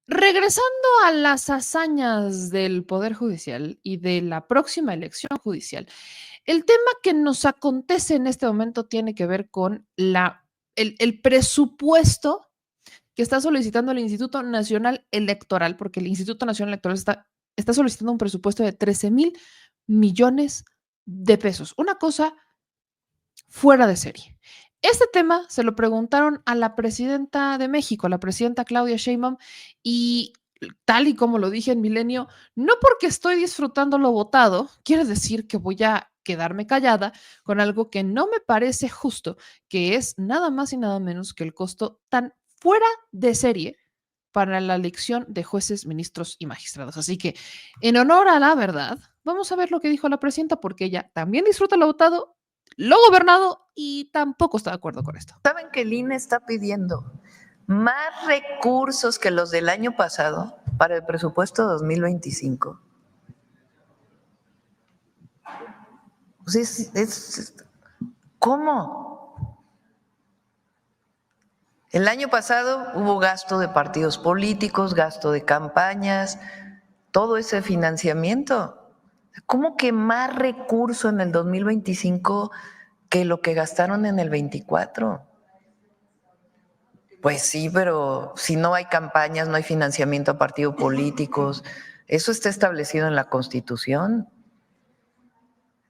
Regresando a las hazañas del Poder Judicial y de la próxima elección judicial, el tema que nos acontece en este momento tiene que ver con el presupuesto que está solicitando el Instituto Nacional Electoral, porque el Instituto Nacional Electoral está solicitando un presupuesto de 13,000 millones de pesos. Una cosa fuera de serie. Este tema se lo preguntaron a la presidenta de México, la presidenta Claudia Sheinbaum, y tal y como lo dije en Milenio, no porque estoy disfrutando lo votado, quiere decir que voy a quedarme callada con algo que no me parece justo, que es nada más y nada menos que el costo tan fuera de serie para la elección de jueces, ministros y magistrados. Así que, en honor a la verdad, vamos a ver lo que dijo la presidenta, porque ella también disfruta lo votado, lo gobernado, y tampoco está de acuerdo con esto. ¿Saben que el INE está pidiendo más recursos que los del año pasado para el presupuesto 2025? Pues ¿cómo? El año pasado hubo gasto de partidos políticos, gasto de campañas, todo ese financiamiento. ¿Cómo que más recurso en el 2025 que lo que gastaron en el 24? Pues sí, pero si no hay campañas, no hay financiamiento a partidos políticos, eso está establecido en la Constitución.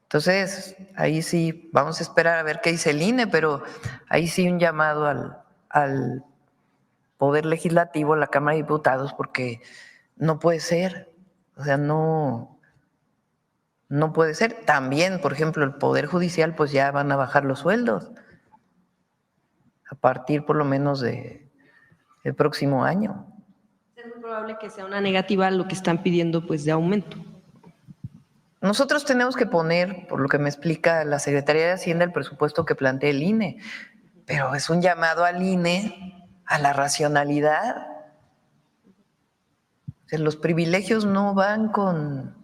Entonces, ahí sí, vamos a esperar a ver qué dice el INE, pero ahí sí un llamado al Poder Legislativo, la Cámara de Diputados, porque no puede ser, o sea, no puede ser. También, por ejemplo, el Poder Judicial, pues ya van a bajar los sueldos a partir por lo menos del próximo año. Es muy probable que sea una negativa lo que están pidiendo, pues, de aumento. Nosotros tenemos que poner, por lo que me explica la Secretaría de Hacienda, el presupuesto que plantea el INE, pero es un llamado al INE a la racionalidad. O sea, los privilegios no van con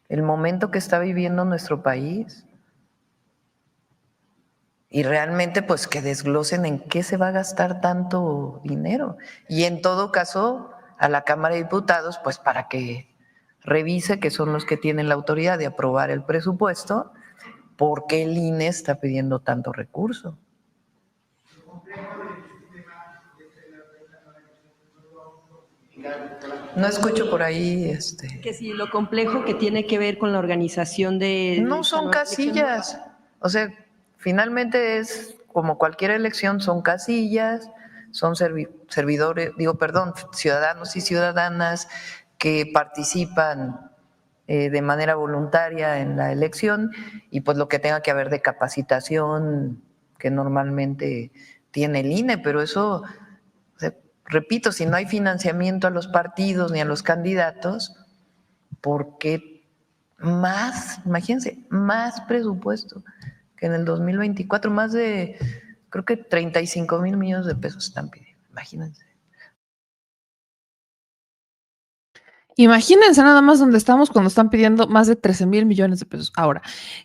el momento que está viviendo nuestro país. Y realmente, pues, que desglosen en qué se va a gastar tanto dinero. Y en todo caso, a la Cámara de Diputados, pues, para que revise, que son los que tienen la autoridad de aprobar el presupuesto, por qué el INE está pidiendo tanto recurso. No escucho por ahí. Que si lo complejo que tiene que ver con la organización de... No son casillas, o sea, finalmente es como cualquier elección, son casillas, son ciudadanos y ciudadanas que participan de manera voluntaria en la elección, y pues lo que tenga que haber de capacitación que normalmente tiene el INE, pero eso, o sea, repito, si no hay financiamiento a los partidos ni a los candidatos, ¿por qué más, imagínense, más presupuesto que en el 2024? Más de, creo que 35,000 millones de pesos están pidiendo, imagínense. Imagínense nada más dónde estamos cuando están pidiendo más de 13,000 millones de pesos. Ahora,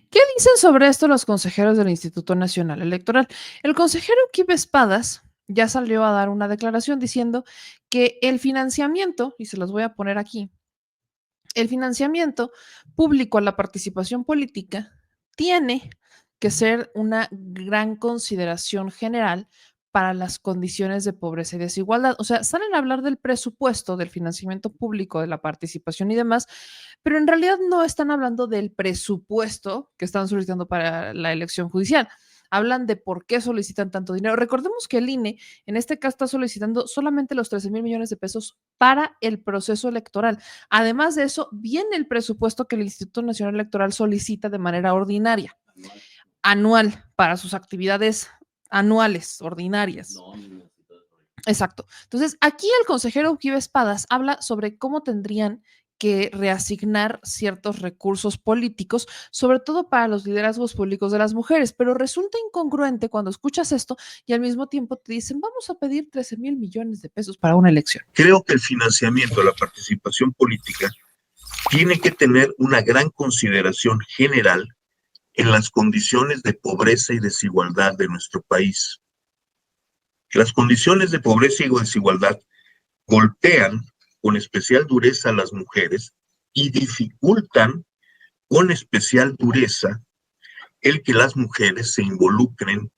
¿qué dicen sobre esto los consejeros del Instituto Nacional Electoral? El consejero Kip Espadas ya salió a dar una declaración diciendo que el financiamiento, y se los voy a poner aquí, el financiamiento público a la participación política tiene que ser una gran consideración general para las condiciones de pobreza y desigualdad. O sea, salen a hablar del presupuesto, del financiamiento público, de la participación y demás, pero en realidad no están hablando del presupuesto que están solicitando para la elección judicial. Hablan de por qué solicitan tanto dinero. Recordemos que el INE en este caso está solicitando solamente los 13,000 millones de pesos para el proceso electoral. Además de eso, viene el presupuesto que el Instituto Nacional Electoral solicita de manera ordinaria, anual, para sus actividades anuales, ordinarias. Exacto. Entonces, aquí el consejero Uquibe Espadas habla sobre cómo tendrían que reasignar ciertos recursos políticos, sobre todo para los liderazgos públicos de las mujeres, pero resulta incongruente cuando escuchas esto y al mismo tiempo te dicen, vamos a pedir 13,000 millones de pesos para una elección. Creo que el financiamiento de la participación política tiene que tener una gran consideración general en las condiciones de pobreza y desigualdad de nuestro país. Las condiciones de pobreza y desigualdad golpean con especial dureza a las mujeres y dificultan con especial dureza el que las mujeres se involucren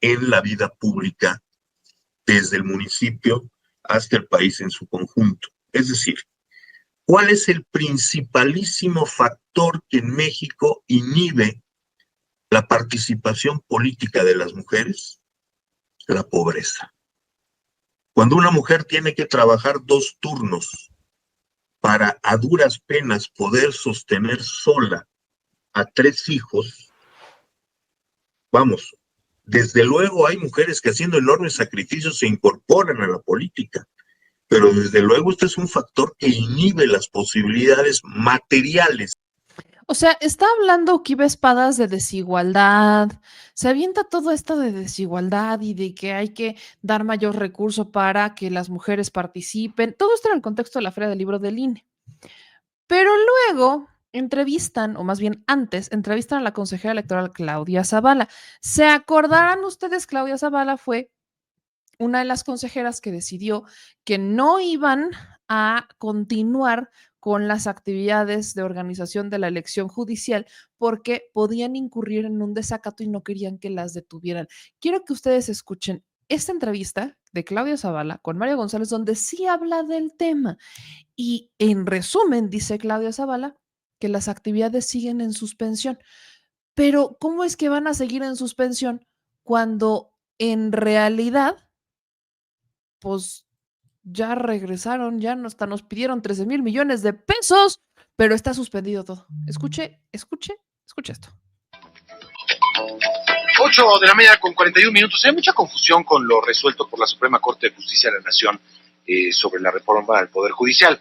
en la vida pública desde el municipio hasta el país en su conjunto. Es decir, ¿cuál es el principalísimo factor que en México inhibe la participación política de las mujeres? La pobreza. Cuando una mujer tiene que trabajar 2 turnos para a duras penas poder sostener sola a 3 hijos, vamos, desde luego hay mujeres que haciendo enormes sacrificios se incorporan a la política, pero desde luego este es un factor que inhibe las posibilidades materiales. O sea, está hablando Kiva Espadas de desigualdad, se avienta todo esto de desigualdad y de que hay que dar mayor recurso para que las mujeres participen. Todo esto en el contexto de la Feria del Libro del INE. Pero luego entrevistan, o más bien antes, entrevistan a la consejera electoral Claudia Zavala. ¿Se acordarán ustedes? Claudia Zavala fue una de las consejeras que decidió que no iban a continuar con las actividades de organización de la elección judicial porque podían incurrir en un desacato y no querían que las detuvieran. Quiero que ustedes escuchen esta entrevista de Claudia Zavala con Mario González, donde sí habla del tema. Y en resumen, dice Claudia Zavala que las actividades siguen en suspensión. Pero ¿cómo es que van a seguir en suspensión cuando en realidad pues ya regresaron, ya hasta nos pidieron 13,000 millones de pesos, pero está suspendido todo? Escuche esto. 8:41 a.m. Hay mucha confusión con lo resuelto por la Suprema Corte de Justicia de la Nación sobre la reforma del Poder Judicial.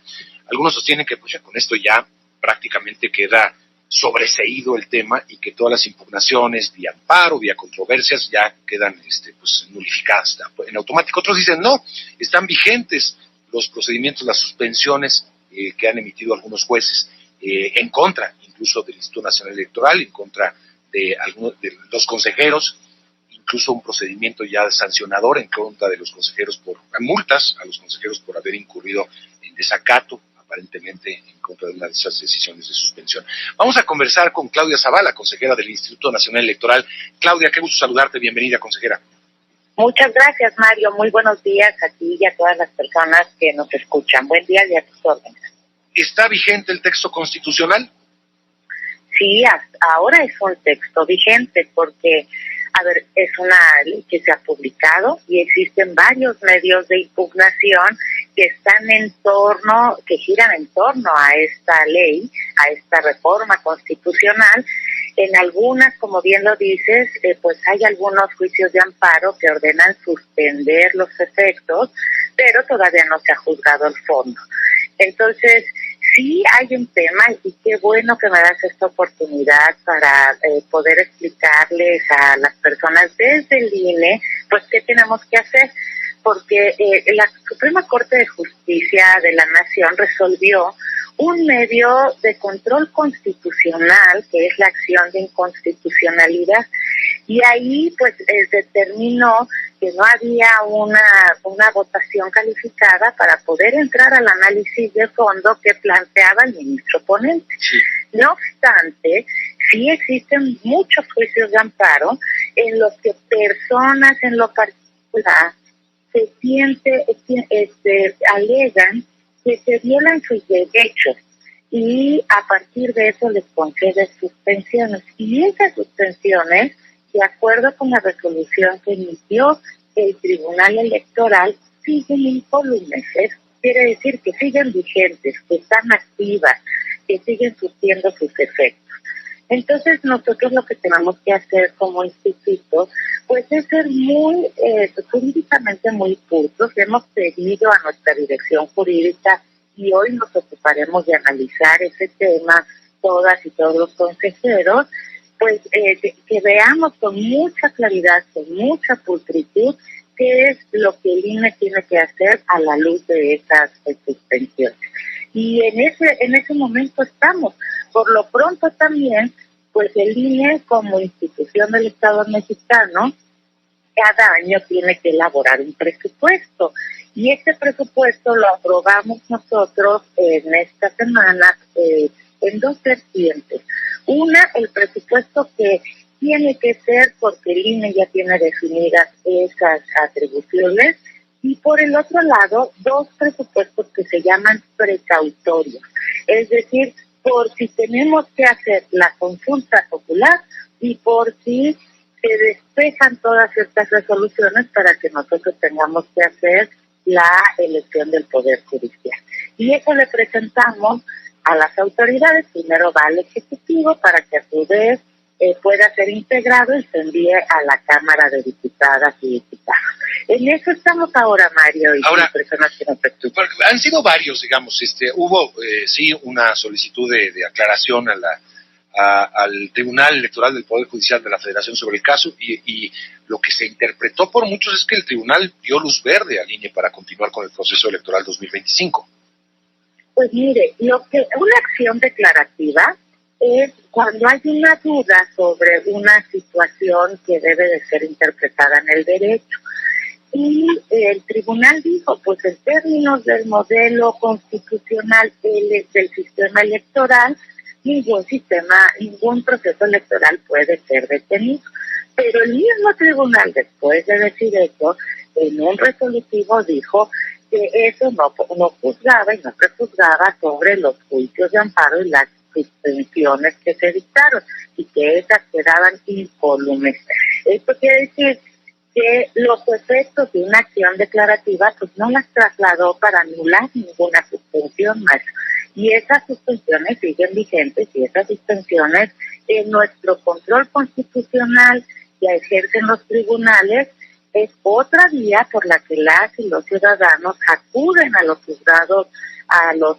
Algunos sostienen que pues, ya con esto ya prácticamente queda sobreseído el tema y que todas las impugnaciones vía amparo, vía controversias ya quedan pues, nulificadas en automático. Otros dicen no, están vigentes los procedimientos, las suspensiones que han emitido algunos jueces en contra incluso del Instituto Nacional Electoral, en contra de algunos de los consejeros, incluso un procedimiento ya sancionador en contra de los consejeros por multas a los consejeros por haber incurrido en desacato, aparentemente en contra de una de esas decisiones de suspensión. Vamos a conversar con Claudia Zavala, consejera del Instituto Nacional Electoral. Claudia, qué gusto saludarte, bienvenida, consejera. Muchas gracias, Mario. Muy buenos días a ti y a todas las personas que nos escuchan. Buen día y a tus órdenes. ¿Está vigente el texto constitucional? Sí, hasta ahora es un texto vigente porque, es una ley que se ha publicado y existen varios medios de impugnación que que giran en torno a esta ley, a esta reforma constitucional. En algunas, como bien lo dices, pues hay algunos juicios de amparo que ordenan suspender los efectos, pero todavía no se ha juzgado el fondo. Entonces, sí hay un tema y qué bueno que me das esta oportunidad para poder explicarles a las personas desde el INE, pues qué tenemos que hacer, porque la Suprema Corte de Justicia de la Nación resolvió un medio de control constitucional, que es la acción de inconstitucionalidad, y ahí pues determinó que no había una votación calificada para poder entrar al análisis de fondo que planteaba el ministro ponente. Sí. No obstante, sí existen muchos juicios de amparo en los que personas en lo particular alegan que se violan sus derechos y a partir de eso les concede suspensiones. Y esas suspensiones, de acuerdo con la resolución que emitió el Tribunal Electoral, siguen incólumes. Quiere decir que siguen vigentes, que están activas, que siguen surtiendo sus efectos. Entonces nosotros lo que tenemos que hacer como instituto pues es ser muy jurídicamente muy cultos. Hemos pedido a nuestra dirección jurídica y hoy nos ocuparemos de analizar ese tema, todas y todos los consejeros, pues que veamos con mucha claridad, con mucha pulcritud, qué es lo que el INE tiene que hacer a la luz de esas suspensiones. Y en ese momento estamos. Por lo pronto también, pues el INE como institución del Estado mexicano cada año tiene que elaborar un presupuesto. Y este presupuesto lo aprobamos nosotros en esta semana en dos vertientes. Una, el presupuesto que tiene que ser porque el INE ya tiene definidas esas atribuciones, y por el otro lado, dos presupuestos que se llaman precautorios, es decir, por si tenemos que hacer la consulta popular y por si se despejan todas estas resoluciones para que nosotros tengamos que hacer la elección del Poder Judicial. Y eso le presentamos a las autoridades, primero va al Ejecutivo para que a su vez pueda ser integrado y se envíe a la Cámara de Diputadas y Diputados. En eso estamos ahora, Mario, y ahora, personas que nos escuchan. Han sido varios, digamos, hubo sí una solicitud de aclaración al Tribunal Electoral del Poder Judicial de la Federación sobre el caso, y lo que se interpretó por muchos es que el tribunal dio luz verde al INE para continuar con el proceso electoral 2025. Pues mire, una acción declarativa es cuando hay una duda sobre una situación que debe de ser interpretada en el derecho. Y el tribunal dijo, pues en términos del modelo constitucional del sistema electoral, ningún proceso electoral puede ser detenido. Pero el mismo tribunal, después de decir eso, en un resolutivo dijo que eso no juzgaba y no prejuzgaba sobre los juicios de amparo y las suspensiones que se dictaron, y que esas quedaban incólumes. Esto quiere decir que los efectos de una acción declarativa pues no las trasladó para anular ninguna suspensión más. Y esas suspensiones siguen vigentes, y esas suspensiones en nuestro control constitucional que ejercen los tribunales es otra vía por la que las y los ciudadanos acuden a los juzgados, a los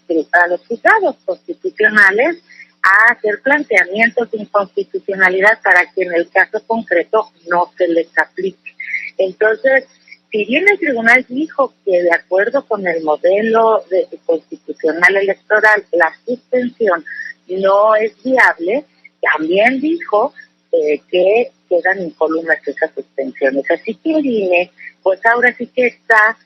juzgados constitucionales, a hacer planteamientos de inconstitucionalidad para que en el caso concreto no se les aplique. Entonces, si bien el tribunal dijo que de acuerdo con el modelo constitucional electoral la suspensión no es viable, también dijo que quedan incólumes esas suspensiones. Así que el INE, pues ahora sí que está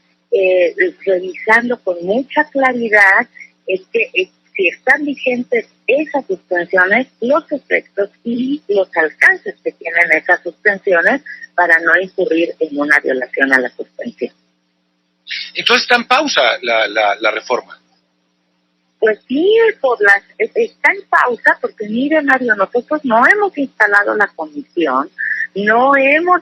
revisando con mucha claridad si están vigentes esas suspensiones, los efectos y los alcances que tienen esas suspensiones para no incurrir en una violación a la suspensión. Entonces está en pausa la reforma. Pues sí, está en pausa porque, mire, Mario, nosotros no hemos instalado la comisión, no hemos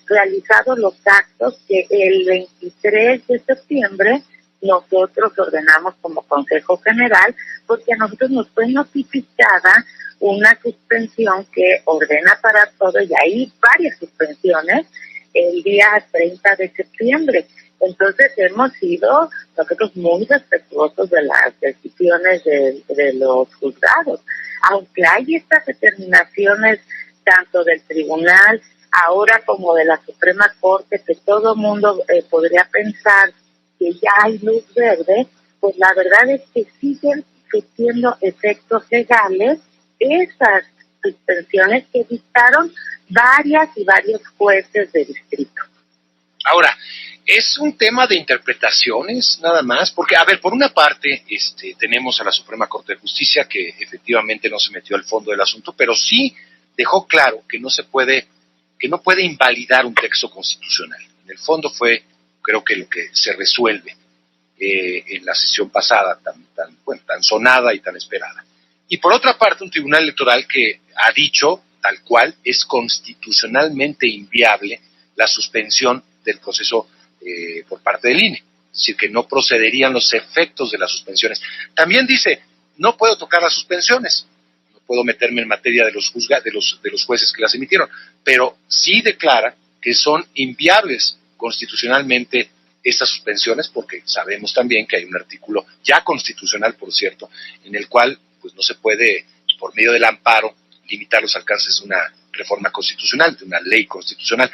realizado los actos que el 23 de septiembre nosotros ordenamos como Consejo General, porque a nosotros nos fue notificada una suspensión que ordena parar todo, y hay varias suspensiones el día 30 de septiembre. Entonces hemos sido nosotros muy respetuosos de las decisiones de los juzgados. Aunque hay estas determinaciones tanto del tribunal ahora como de la Suprema Corte, que todo mundo podría pensar que ya hay luz verde, pues la verdad es que siguen surtiendo efectos legales esas suspensiones que dictaron varios jueces de distrito. Ahora, ¿es un tema de interpretaciones nada más? Porque, a ver, por una parte tenemos a la Suprema Corte de Justicia, que efectivamente no se metió al fondo del asunto, pero sí dejó claro que no puede invalidar un texto constitucional. En el fondo fue, creo que lo que se resuelve en la sesión pasada, tan sonada y tan esperada. Y por otra parte, un tribunal electoral que ha dicho, tal cual, es constitucionalmente inviable la suspensión del proceso por parte del INE. Es decir, que no procederían los efectos de las suspensiones. También dice, no puedo tocar las suspensiones, no puedo meterme en materia de los jueces que las emitieron, pero sí declara que son inviables constitucionalmente estas suspensiones, porque sabemos también que hay un artículo ya constitucional, por cierto, en el cual pues no se puede, por medio del amparo, limitar los alcances de una reforma constitucional, de una ley constitucional.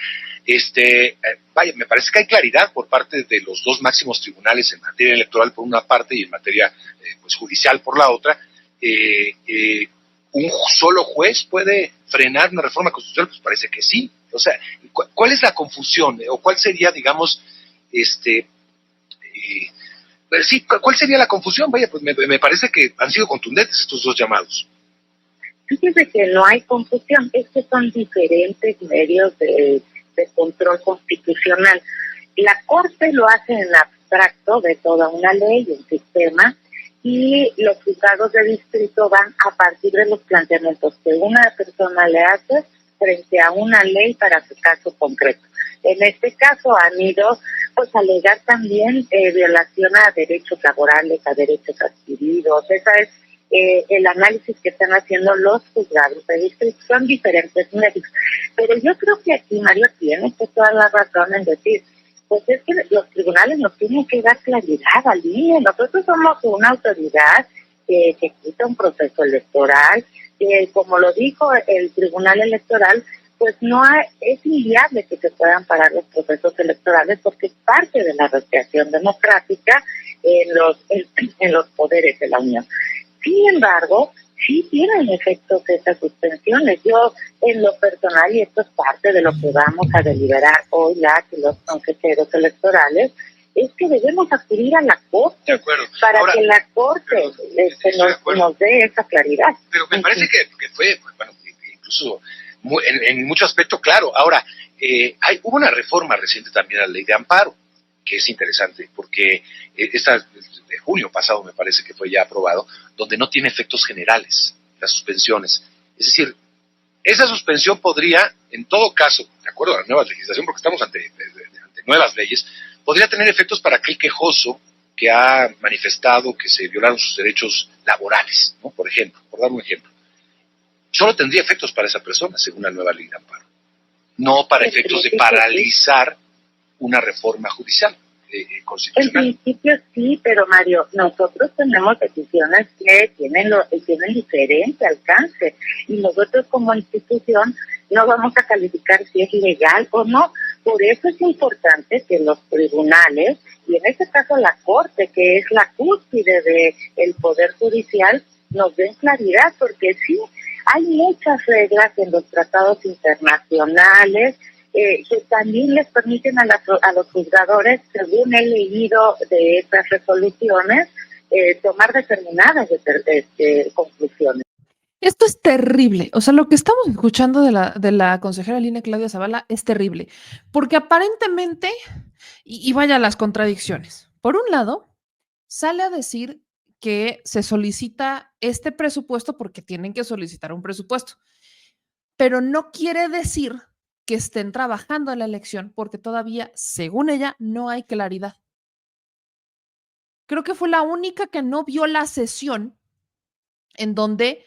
Me parece que hay claridad por parte de los dos máximos tribunales en materia electoral por una parte y en materia judicial por la otra. ¿Un solo juez puede frenar una reforma constitucional? Pues parece que sí. O sea, ¿cuál es la confusión? ¿O cuál sería, digamos, pues sí, cuál sería la confusión? Vaya, pues me parece que han sido contundentes estos dos llamados. Fíjese que no hay confusión, es que son diferentes medios de control constitucional. La Corte lo hace en abstracto de toda una ley, un sistema, y los juzgados de distrito van a partir de los planteamientos que una persona le hace frente a una ley para su caso concreto. En este caso han ido pues a alegar también violación a derechos laborales, a derechos adquiridos. Esa es el análisis que están haciendo los juzgados de distrito. Son diferentes medios. Pero yo creo que aquí Mario tiene toda la razón en decir, pues es que los tribunales nos tienen que dar claridad al INE. Nosotros somos una autoridad que quita un proceso electoral, que como lo dijo el Tribunal Electoral, pues es inviable que se puedan parar los procesos electorales porque es parte de la recreación democrática en los poderes de la Unión. Sin embargo, sí tienen efectos esas suspensiones. Yo, en lo personal, y esto es parte de lo que vamos a deliberar hoy los consejeros electorales, es que debemos acudir a la Corte para que la Corte nos dé esa claridad. Pero me parece que fue, bueno, incluso en mucho aspecto claro. Ahora, hubo una reforma reciente también a la ley de amparo, que es interesante, porque esta de junio pasado me parece que fue ya aprobado, donde no tiene efectos generales las suspensiones. Es decir, esa suspensión podría, en todo caso, de acuerdo a la nueva legislación, porque estamos ante nuevas leyes, podría tener efectos para aquel quejoso que ha manifestado que se violaron sus derechos laborales, ¿no? Por ejemplo, por dar un ejemplo. Solo tendría efectos para esa persona, según la nueva ley de amparo, no para efectos de paralizar una reforma judicial constitucional. En principio sí, pero Mario, nosotros tenemos decisiones que tienen diferente alcance y nosotros como institución no vamos a calificar si es legal o no. Por eso es importante que los tribunales, y en este caso la Corte, que es la cúspide del Poder Judicial, nos den claridad, porque sí, hay muchas reglas en los tratados internacionales que también les permiten a los juzgadores, según he leído de estas resoluciones, tomar determinadas conclusiones. Esto es terrible. O sea, lo que estamos escuchando de la consejera del INE, Claudia Zavala, es terrible. Porque aparentemente, y vaya las contradicciones. Por un lado, sale a decir que se solicita este presupuesto porque tienen que solicitar un presupuesto. Pero no quiere decir que estén trabajando en la elección porque todavía, según ella, no hay claridad. Creo que fue la única que no vio la sesión en donde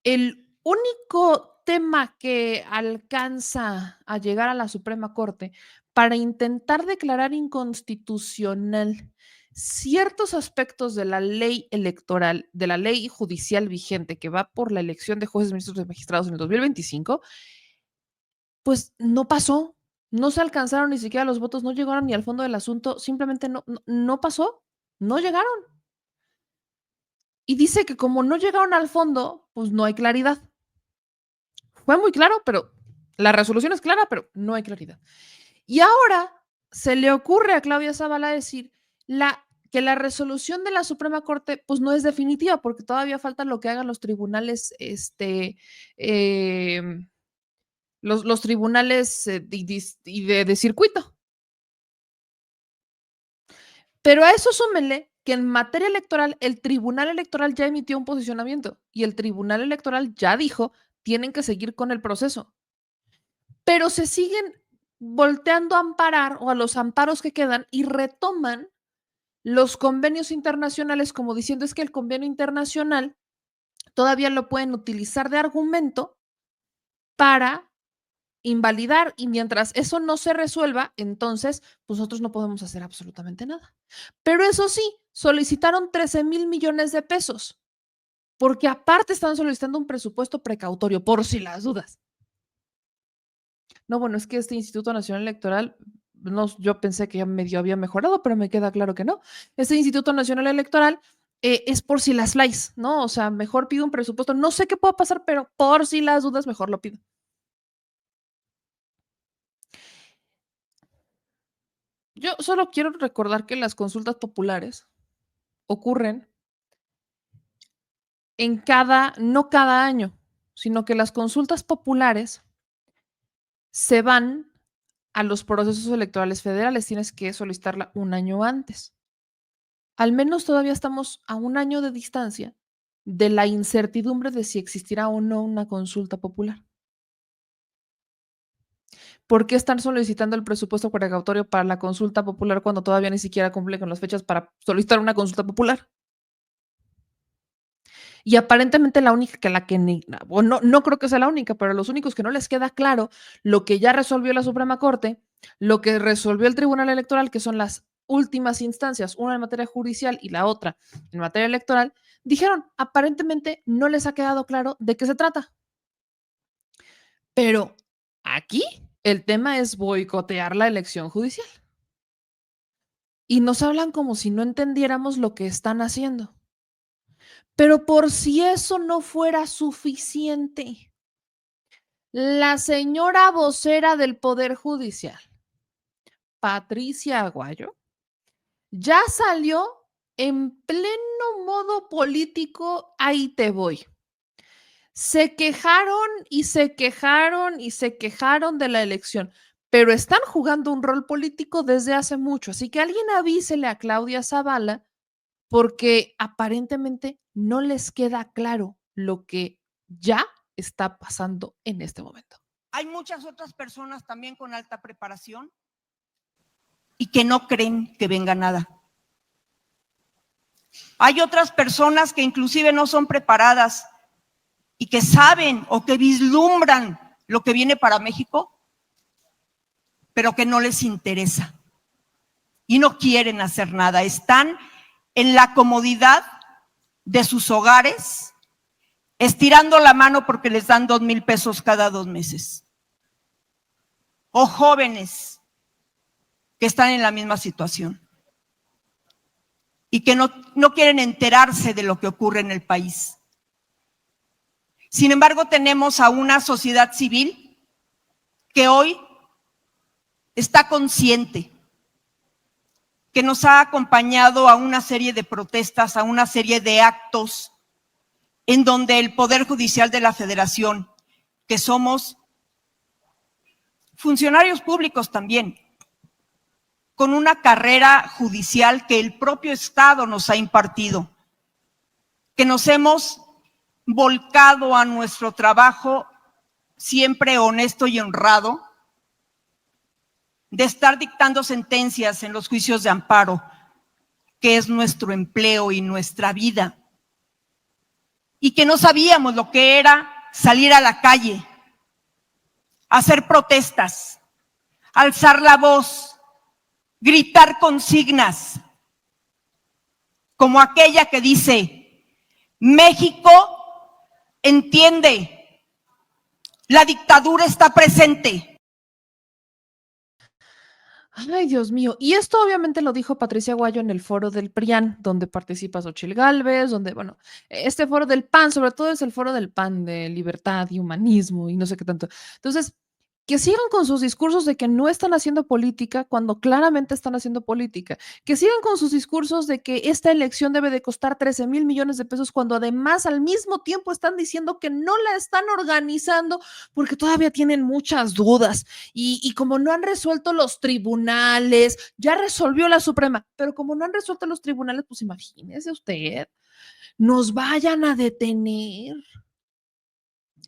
el único tema que alcanza a llegar a la Suprema Corte para intentar declarar inconstitucional ciertos aspectos de la ley electoral, de la ley judicial vigente que va por la elección de jueces, ministros y magistrados en el 2025, pues no pasó, no se alcanzaron ni siquiera los votos, no llegaron ni al fondo del asunto, simplemente no pasó, no llegaron. Y dice que como no llegaron al fondo, pues no hay claridad. Fue muy claro, pero la resolución es clara, pero no hay claridad. Y ahora se le ocurre a Claudia Zavala decir que la resolución de la Suprema Corte pues no es definitiva porque todavía falta lo que hagan los tribunales, los tribunales de circuito. Pero a eso súmenle que en materia electoral el Tribunal Electoral ya emitió un posicionamiento y el Tribunal Electoral ya dijo tienen que seguir con el proceso. Pero se siguen volteando a amparar o a los amparos que quedan y retoman los convenios internacionales como diciendo es que el convenio internacional todavía lo pueden utilizar de argumento para invalidar y mientras eso no se resuelva, entonces pues nosotros no podemos hacer absolutamente nada. Pero eso sí, solicitaron 13,000 millones de pesos porque aparte están solicitando un presupuesto precautorio por si las dudas. No, bueno, es que este Instituto Nacional Electoral, no, yo pensé que ya medio había mejorado, pero me queda claro que no. Este Instituto Nacional Electoral es por si las flies, ¿no? O sea, mejor pido un presupuesto. No sé qué pueda pasar, pero por si las dudas, mejor lo pido. Yo solo quiero recordar que las consultas populares ocurren no cada año, sino que las consultas populares se van a los procesos electorales federales. Tienes que solicitarla un año antes. Al menos todavía estamos a un año de distancia de la incertidumbre de si existirá o no una consulta popular. ¿Por qué están solicitando el presupuesto precautorio para la consulta popular cuando todavía ni siquiera cumple con las fechas para solicitar una consulta popular? Y aparentemente la única o no creo que sea la única, pero los únicos que no les queda claro lo que ya resolvió la Suprema Corte, lo que resolvió el Tribunal Electoral, que son las últimas instancias, una en materia judicial y la otra en materia electoral, dijeron, aparentemente no les ha quedado claro de qué se trata. Pero aquí el tema es boicotear la elección judicial. Y nos hablan como si no entendiéramos lo que están haciendo. Pero por si eso no fuera suficiente, la señora vocera del Poder Judicial, Patricia Aguayo, ya salió en pleno modo político, ahí te voy. Se quejaron y se quejaron y se quejaron de la elección, pero están jugando un rol político desde hace mucho. Así que alguien avísele a Claudia Zavala porque aparentemente no les queda claro lo que ya está pasando en este momento. Hay muchas otras personas también con alta preparación y que no creen que venga nada. Hay otras personas que inclusive no son preparadas y que saben o que vislumbran lo que viene para México, pero que no les interesa y no quieren hacer nada. Están en la comodidad de sus hogares, estirando la mano porque les dan 2,000 pesos cada 2 meses. O jóvenes que están en la misma situación y que no quieren enterarse de lo que ocurre en el país. Sin embargo, tenemos a una sociedad civil que hoy está consciente, que nos ha acompañado a una serie de protestas, a una serie de actos en donde el Poder Judicial de la Federación, que somos funcionarios públicos también, con una carrera judicial que el propio Estado nos ha impartido, que nos hemos volcado a nuestro trabajo siempre honesto y honrado, de estar dictando sentencias en los juicios de amparo, que es nuestro empleo y nuestra vida, y que no sabíamos lo que era salir a la calle, hacer protestas, alzar la voz, gritar consignas, como aquella que dice: México entiende, la dictadura está presente. Ay, Dios mío. Y esto obviamente lo dijo Patricia Aguayo en el foro del PRIAN, donde participa Xochitl Gálvez, donde, bueno, este foro del PAN, sobre todo es el foro del PAN, de libertad y humanismo y no sé qué tanto. Entonces, que sigan con sus discursos de que no están haciendo política cuando claramente están haciendo política. Que sigan con sus discursos de que esta elección debe de costar 13,000 millones de pesos cuando además al mismo tiempo están diciendo que no la están organizando porque todavía tienen muchas dudas. Y como no han resuelto los tribunales, ya resolvió la Suprema, pero como no han resuelto los tribunales, pues imagínese usted, nos vayan a detener.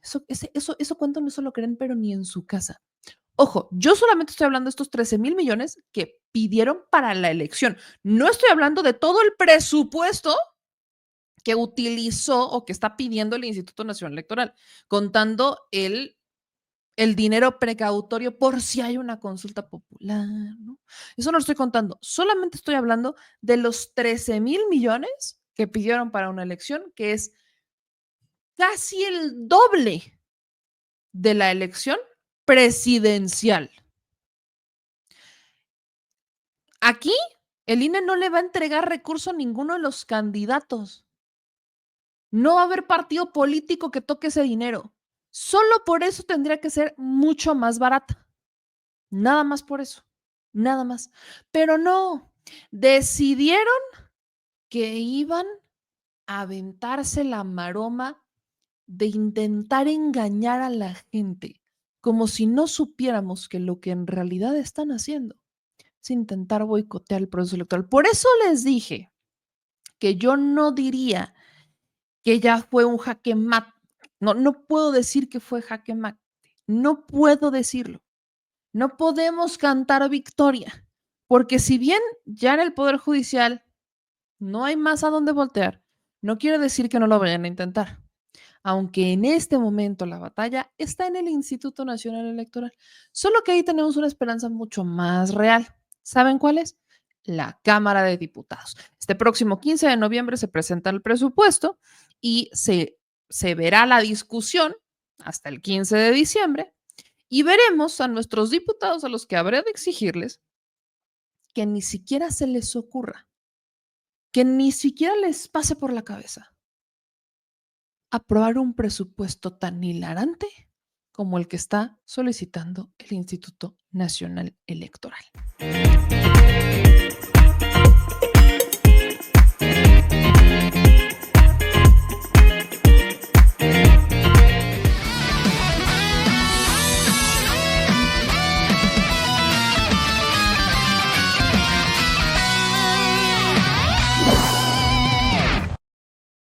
Eso cuánto no se lo creen, pero ni en su casa. Ojo, yo solamente estoy hablando de estos 13,000 millones que pidieron para la elección. No estoy hablando de todo el presupuesto que utilizó o que está pidiendo el Instituto Nacional Electoral, contando el dinero precautorio por si hay una consulta popular, ¿no? Eso no lo estoy contando. Solamente estoy hablando de los 13,000 millones que pidieron para una elección, que es casi el doble de la elección presidencial. Aquí el INE no le va a entregar recurso a ninguno de los candidatos. No va a haber partido político que toque ese dinero. Solo por eso tendría que ser mucho más barata. Nada más por eso. nada más. Pero no, decidieron que iban a aventarse la maroma de intentar engañar a la gente, como si no supiéramos que lo que en realidad están haciendo es intentar boicotear el proceso electoral. Por eso les dije que yo no diría que ya fue un jaque mate. No, no puedo decir que fue jaque mate. No puedo decirlo. No podemos cantar victoria, porque si bien ya en el Poder Judicial no hay más a dónde voltear, no quiere decir que no lo vayan a intentar. Aunque en este momento la batalla está en el Instituto Nacional Electoral, solo que ahí tenemos una esperanza mucho más real. ¿Saben cuál es? La Cámara de Diputados. Este próximo 15 de noviembre se presenta el presupuesto y se verá la discusión hasta el 15 de diciembre y veremos a nuestros diputados a los que habrá de exigirles que ni siquiera se les ocurra, que ni siquiera les pase por la cabeza aprobar un presupuesto tan hilarante como el que está solicitando el Instituto Nacional Electoral.